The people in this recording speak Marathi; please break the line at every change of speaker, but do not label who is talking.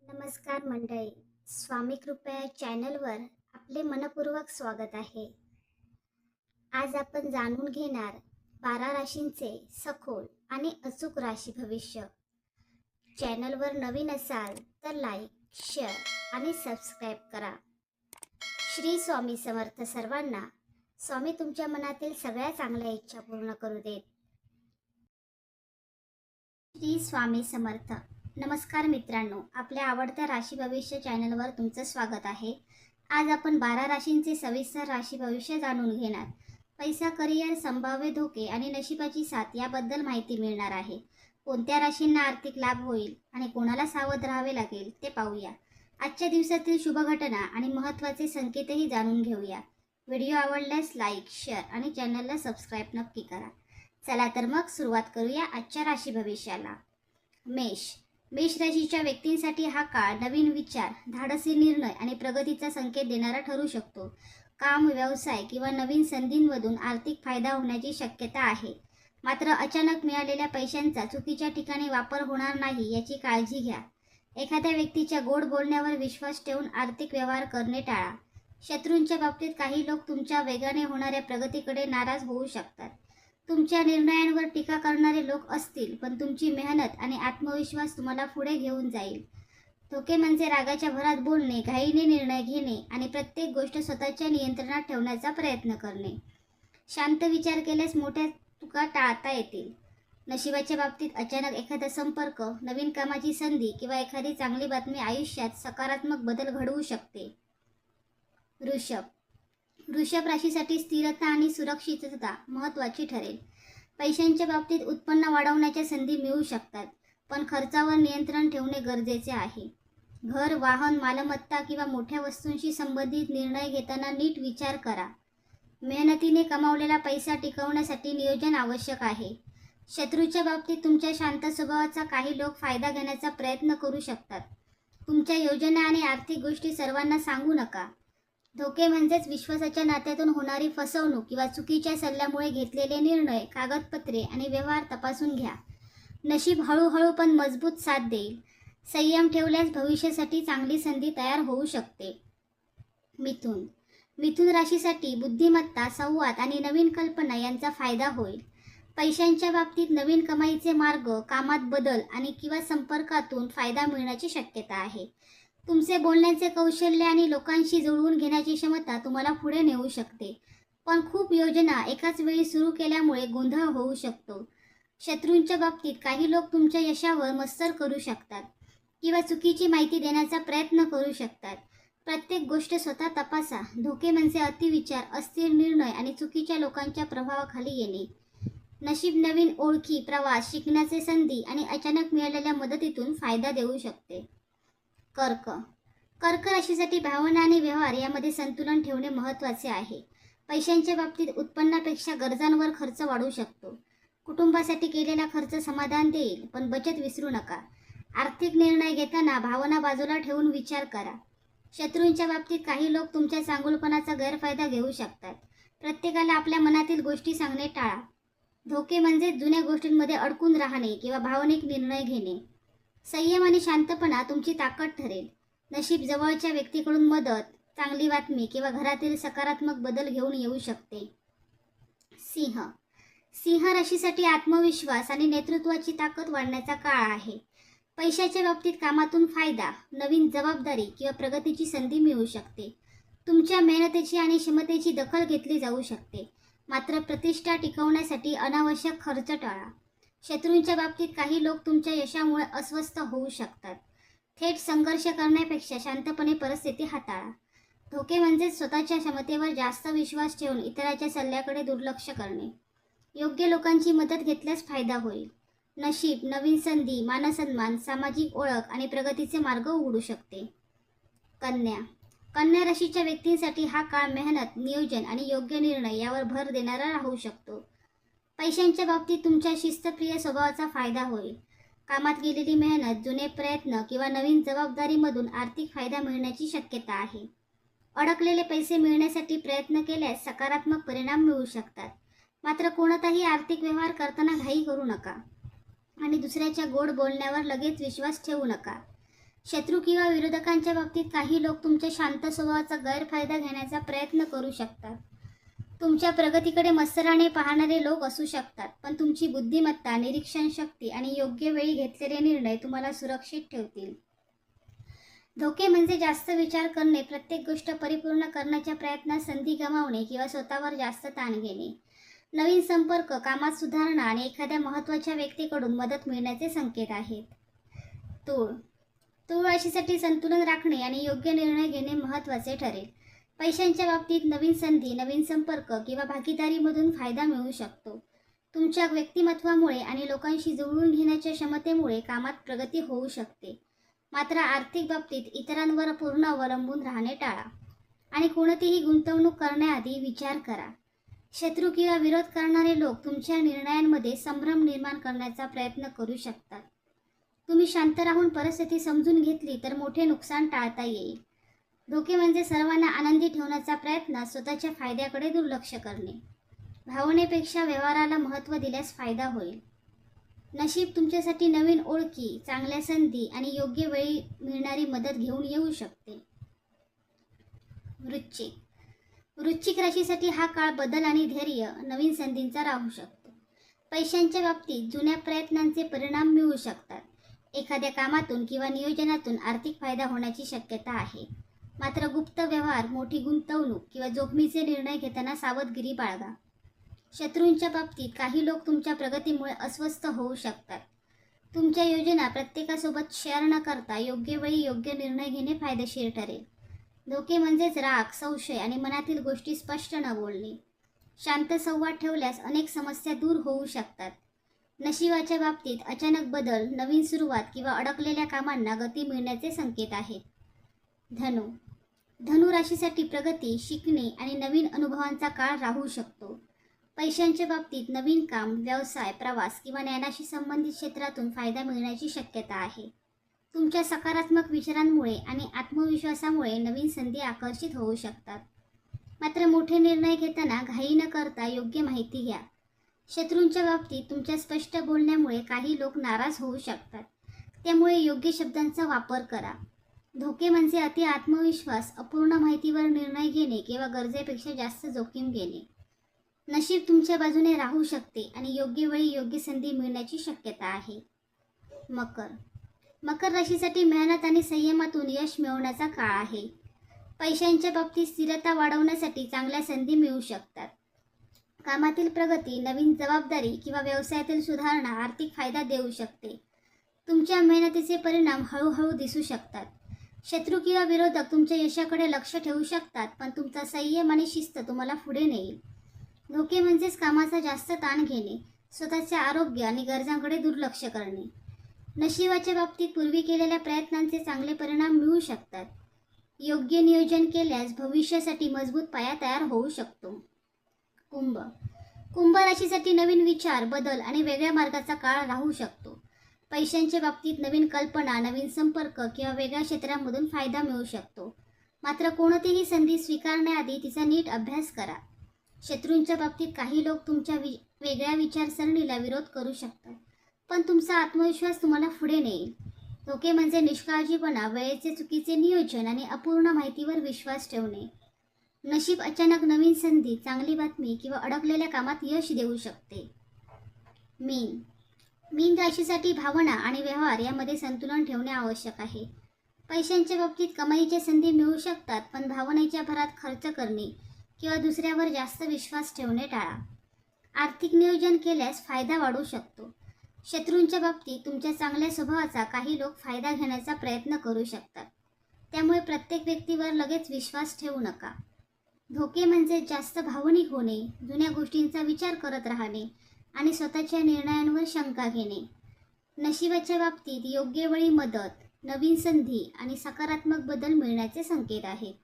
नमस्कार मंडळी, स्वामी कृपया चॅनलवर आपले मनपूर्वक स्वागत आहे. आज आपण जाणून घेणार 12 राशींचे सखोल आणि अचूक राशी भविष्य. चॅनलवर नवीन असाल तर लाईक, शेअर आणि सबस्क्राईब करा. श्री स्वामी समर्थ सर्वांना. स्वामी तुमच्या मनातील सगळ्या चांगल्या इच्छा पूर्ण करू देत. श्री स्वामी समर्थ. नमस्कार मित्रांनो, आपल्या आवडत्या राशी भविष्य चॅनलवर तुमचं स्वागत आहे. आज आपण 12 राशींचे सविस्तर राशी भविष्य जाणून घेणार. पैसा, करिअर, संभाव्य धोके आणि नशिबाची साथ याबद्दल माहिती मिळणार आहे. कोणत्या राशींना आर्थिक लाभ होईल आणि कोणाला सावध राहावे लागेल ते पाहूया. आजच्या दिवसातील शुभ घटना आणि महत्त्वाचे संकेतही जाणून घेऊया. व्हिडिओ आवडल्यास लाईक, शेअर आणि चॅनलला सबस्क्राईब नक्की करा. चला तर मग सुरुवात करूया आजच्या राशी भविष्याला. मेष राशीच्या व्यक्तींसाठी हा काळ नवीन विचार, धाडसी निर्णय आणि प्रगतीचा संकेत देणारा ठरू शकतो. काम, व्यवसाय किंवा नवीन संधींमधून आर्थिक फायदा होण्याची शक्यता आहे. मात्र अचानक मिळालेल्या पैशांचा चुकीच्या ठिकाणी वापर होणार नाही याची काळजी घ्या. एखाद्या व्यक्तीच्या गोड बोलण्यावर विश्वास ठेवून आर्थिक व्यवहार करणे टाळा. शत्रूंच्या बाबतीत काही लोक तुमच्या वेगाने होणाऱ्या प्रगतीकडे नाराज होऊ शकतात. तुमच्या निर्णयांवर टीका करणारे लोक असतील, पण तुमची मेहनत आणि आत्मविश्वास तुम्हाला पुढे घेऊन जाईल. धोके म्हणजे रागाच्या भरात बोलणे, घाईने निर्णय घेणे आणि प्रत्येक गोष्ट स्वतःच्या नियंत्रणात ठेवण्याचा प्रयत्न करणे. शांत विचार केल्यास मोठ्या चुका टाळता येतील. नशिबाच्या बाबतीत अचानक एखादा संपर्क, नवीन कामाची संधी किंवा एखादी चांगली बातमी आयुष्यात सकारात्मक बदल घडवू शकते. वृषभ राशीसाठी स्थिरता आणि सुरक्षितता महत्त्वाची ठरेल. पैशांच्या बाबतीत उत्पन्न वाढवण्याच्या संधी मिळू शकतात, पण खर्चावर नियंत्रण ठेवणे गरजेचे आहे. घर, वाहन, मालमत्ता किंवा मोठ्या वस्तूंशी संबंधित निर्णय घेताना नीट विचार करा. मेहनतीने कमावलेला पैसा टिकवण्यासाठी नियोजन आवश्यक आहे. शत्रूच्या बाबतीत तुमच्या शांत स्वभावाचा काही लोक फायदा घेण्याचा प्रयत्न करू शकतात. तुमच्या योजना आणि आर्थिक गोष्टी सर्वांना सांगू नका. धोके म्हणजेच विश्वासाच्या नात्यातून होणारी फसवणूक किंवा चुकीच्या सल्ल्यामुळे घेतलेले निर्णय, कागदपत्रे आणि व्यवहार तपासून घ्या. नशीब हळूहळू पण मजबूत साथ देईल. संयम ठेवल्यास भविष्यासाठी चांगली संधी तयार होऊ शकते. मिथुन राशीसाठी बुद्धिमत्ता, संवाद आणि नवीन कल्पना यांचा फायदा होईल. पैशांच्या बाबतीत नवीन कमाईचे मार्ग, कामात बदल आणि किंवा संपर्कातून फायदा मिळण्याची शक्यता आहे. तुमचे बोलण्याचे कौशल्य आणि लोकांशी जुळवून घेण्याची क्षमता तुम्हाला पुढे नेऊ शकते. पण खूप योजना एकाच वेळी सुरू केल्यामुळे गोंधळ होऊ शकतो. शत्रूंच्या बाबतीत काही लोक तुमच्या यशावर मत्सर करू शकतात किंवा चुकीची माहिती देण्याचा प्रयत्न करू शकतात. प्रत्येक गोष्ट स्वतः तपासा. धोके म्हणजे अतिविचार, अस्थिर निर्णय आणि चुकीच्या लोकांच्या प्रभावाखाली येणे. नशीब नवीन ओळखी, प्रवास, शिकण्याचे संधी आणि अचानक मिळालेल्या मदतीतून फायदा देऊ शकते. कर्क राशीसाठी भावना आणि व्यवहार यामध्ये संतुलन ठेवणे महत्त्वाचे आहे. पैशांच्या बाबतीत उत्पन्नापेक्षा गरजांवर खर्च वाढू शकतो. कुटुंबासाठी केलेला खर्च समाधान देईल, पण बचत विसरू नका. आर्थिक निर्णय घेताना भावना बाजूला ठेवून विचार करा. शत्रूंच्या बाबतीत काही लोक तुमच्या चांगुलपणाचा गैरफायदा घेऊ शकतात. प्रत्येकाला आपल्या मनातील गोष्टी सांगणे टाळा. धोके म्हणजे जुन्या गोष्टींमध्ये अडकून राहणे किंवा भावनिक निर्णय घेणे. संयम आणि शांतपणा तुमची ताकद ठरेल. नशीब जवळच्या व्यक्तीकडून मदत, चांगली बातमी किंवा घरातील सकारात्मक बदल घेऊन येऊ शकते. सिंह राशीसाठी आत्मविश्वास आणि नेतृत्वाची ताकद वाढण्याचा काळ आहे. पैशाच्या बाबतीत कामातून फायदा, नवीन जबाबदारी किंवा प्रगतीची संधी मिळू शकते. तुमच्या मेहनतीची आणि क्षमतेची दखल घेतली जाऊ शकते. मात्र प्रतिष्ठा टिकवण्यासाठी अनावश्यक खर्च टाळा. शत्रूंच्या बाबतीत काही लोक तुमच्या यशामुळे अस्वस्थ होऊ शकतात. थेट संघर्ष करण्यापेक्षा शांतपणे परिस्थिती हाताळा. धोके म्हणजे स्वतःच्या क्षमतेवर जास्त विश्वास ठेवून इतरांच्या सल्ल्याकडे दुर्लक्ष करणे. योग्य लोकांची मदत घेतल्यास फायदा होईल. नशीब नवीन संधी, मानसन्मान, सामाजिक ओळख आणि प्रगतीचे मार्ग उघडू शकते. कन्या राशीच्या व्यक्तींसाठी हा काळ मेहनत, नियोजन आणि योग्य निर्णय यावर भर देणारा राहू शकतो. पैशांच्या बाबतीत तुमच्या शिस्तप्रिय स्वभावाचा फायदा होईल. कामात गेलेली मेहनत, जुने प्रयत्न किंवा नवीन जबाबदारीमधून आर्थिक फायदा मिळण्याची शक्यता आहे. अडकलेले पैसे मिळण्यासाठी प्रयत्न केल्यास सकारात्मक परिणाम मिळू शकतात. मात्र कोणताही आर्थिक व्यवहार करताना घाई करू नका आणि दुसऱ्याच्या गोड बोलण्यावर लगेच विश्वास ठेवू नका. शत्रू किंवा विरोधकांच्या बाबतीत काही लोक तुमच्या शांत स्वभावाचा गैरफायदा घेण्याचा प्रयत्न करू शकतात. तुमच्या प्रगतीकडे मत्सराने पाहणारे लोक असू शकतात, पण तुमची बुद्धिमत्ता, निरीक्षण शक्ती आणि योग्य वेळी घेतलेले निर्णय तुम्हाला सुरक्षित ठेवतील. धोके म्हणजे जास्त विचार करणे, प्रत्येक गोष्ट परिपूर्ण करण्याच्या प्रयत्नात संधी गमावणे किंवा स्वतःवर जास्त ताण घेणे. नवीन संपर्क, कामात सुधारणा आणि एखाद्या महत्त्वाच्या व्यक्तीकडून मदत मिळण्याचे संकेत आहेत. तूळ राशीसाठी संतुलन राखणे आणि योग्य निर्णय घेणे महत्त्वाचे ठरेल. पैशांच्या बाबतीत नवीन संधी, नवीन संपर्क किंवा भागीदारीमधून फायदा मिळू शकतो. तुमच्या व्यक्तिमत्वामुळे आणि लोकांशी जुळवून घेण्याच्या क्षमतेमुळे कामात प्रगती होऊ शकते. मात्र आर्थिक बाबतीत इतरांवर पूर्ण अवलंबून राहणे टाळा आणि कोणतीही गुंतवणूक करण्याआधी विचार करा. शत्रू किंवा विरोध करणारे लोक तुमच्या निर्णयांमध्ये संभ्रम निर्माण करण्याचा प्रयत्न करू शकतात. तुम्ही शांत राहून परिस्थिती समजून घेतली तर मोठे नुकसान टाळता येईल. धोके म्हणजे सर्वांना आनंदी ठेवण्याचा प्रयत्न, स्वतःच्या फायद्याकडे दुर्लक्ष करणे. भावनेपेक्षा व्यवहाराला महत्त्व दिल्यास फायदा होईल. नशीब तुमच्यासाठी नवीन ओळखी, चांगल्या संधी आणि योग्य वेळी मिळणारी मदत घेऊन येऊ शकते. वृश्चिक राशीसाठी हा काळ बदल आणि धैर्य, नवीन संधींचा राहू शकतो. पैशांच्या बाबतीत जुन्या प्रयत्नांचे परिणाम मिळू शकतात. एखाद्या कामातून किंवा नियोजनातून आर्थिक फायदा होण्याची शक्यता आहे. मात्र गुप्त व्यवहार, मोठी गुंतवणूक किंवा जोखमीचे निर्णय घेताना सावधगिरी बाळगा. शत्रूंच्या बाबतीत काही लोक तुमच्या प्रगतीमुळे अस्वस्थ होऊ शकतात. तुमच्या योजना प्रत्येकासोबत शेअर न करता योग्य वेळी योग्य निर्णय घेणे फायदेशीर ठरेल. धोके म्हणजेच राग, संशय आणि मनातील गोष्टी स्पष्ट न बोलणे. शांत संवाद ठेवल्यास अनेक समस्या दूर होऊ शकतात. नशिबाच्या बाबतीत अचानक बदल, नवीन सुरुवात किंवा अडकलेल्या कामांना गती मिळण्याचे संकेत आहेत. धनु राशीसाठी प्रगती, शिकणे आणि नवीन अनुभवांचा काळ राहू शकतो. पैशांच्या बाबतीत नवीन काम, व्यवसाय, प्रवास किंवा ज्ञानाशी संबंधित क्षेत्रातून फायदा मिळण्याची शक्यता आहे. तुमच्या सकारात्मक विचारांमुळे आणि आत्मविश्वासामुळे नवीन संधी आकर्षित होऊ शकतात. मात्र मोठे निर्णय घेताना घाई न करता योग्य माहिती घ्या. शत्रूंच्या बाबतीत तुमच्या स्पष्ट बोलण्यामुळे काही लोक नाराज होऊ शकतात. त्यामुळे योग्य शब्दांचा वापर करा. धोके म्हणजे अति आत्मविश्वास, अपूर्ण माहितीवर निर्णय घेणे किंवा गरजेपेक्षा जास्त जोखीम घेणे. नशीब तुमच्या बाजूने राहू शकते आणि योग्य वेळी योग्य संधी मिळण्याची शक्यता आहे. मकर राशीसाठी मेहनत आणि संयमातून यश मिळवण्याचा काळ आहे. पैशांच्या बाबतीत स्थिरता वाढवण्यासाठी चांगल्या संधी मिळू शकतात. कामातील प्रगती, नवीन जबाबदारी किंवा व्यवसायातील सुधारणा आर्थिक फायदा देऊ शकते. तुमच्या मेहनतीचे परिणाम हळूहळू दिसू शकतात. शत्रू किंवा विरोधक तुमच्या यशाकडे लक्ष ठेवू शकतात, पण तुमचा संयम आणि शिस्त तुम्हाला पुढे नेईल. धोके म्हणजेच कामाचा जास्त ताण घेणे, स्वतःचे आरोग्य आणि गरजांकडे दुर्लक्ष करणे. नशिबाच्या बाबतीत पूर्वी केलेल्या प्रयत्नांचे चांगले परिणाम मिळू शकतात. योग्य नियोजन केल्यास भविष्यासाठी मजबूत पाया तयार होऊ शकतो. कुंभ राशीसाठी नवीन विचार, बदल आणि वेगळ्या मार्गाचा काळ राहू शकतो. पैशांच्या बाबतीत नवीन कल्पना, नवीन संपर्क किंवा वेगळ्या क्षेत्रामधून फायदा मिळू शकतो. मात्र कोणतीही संधी स्वीकारण्याआधी तिचा नीट अभ्यास करा. शत्रूंच्या बाबतीत काही लोक तुमच्या वेगळ्या विचारसरणीला विरोध करू शकतात, पण तुमचा आत्मविश्वास तुम्हाला पुढे नेईल. धोके म्हणजे निष्काळजीपणा, वेळेचे चुकीचे नियोजन आणि अपूर्ण माहितीवर विश्वास ठेवणे. नशीब अचानक नवीन संधी, चांगली बातमी किंवा अडकलेल्या कामात यश देऊ शकते. मीन राशीसाठी भावना आणि व्यवहार यामध्ये संतुलन ठेवणे आवश्यक आहे. पैशांच्या बाबतीत कमाईच्या संधी मिळू शकतात, पण भावनेच्या भरात खर्च करणे किंवा दुसऱ्यावर जास्त विश्वास ठेवणे टाळा. आर्थिक नियोजन केल्यास फायदा वाढू शकतो. शत्रूंच्या बाबतीत तुमच्या चांगल्या स्वभावाचा काही लोक फायदा घेण्याचा प्रयत्न करू शकतात. त्यामुळे प्रत्येक व्यक्तीवर लगेच विश्वास ठेवू नका. धोके म्हणजे जास्त भावनिक होणे, जुन्या गोष्टींचा विचार करत राहणे आणि स्वतःच्या निर्णयांवर शंका घेणे. नशिबाच्या बाबतीत योग्य वेळी मदत, नवीन संधी आणि सकारात्मक बदल मिळण्याचे संकेत आहेत.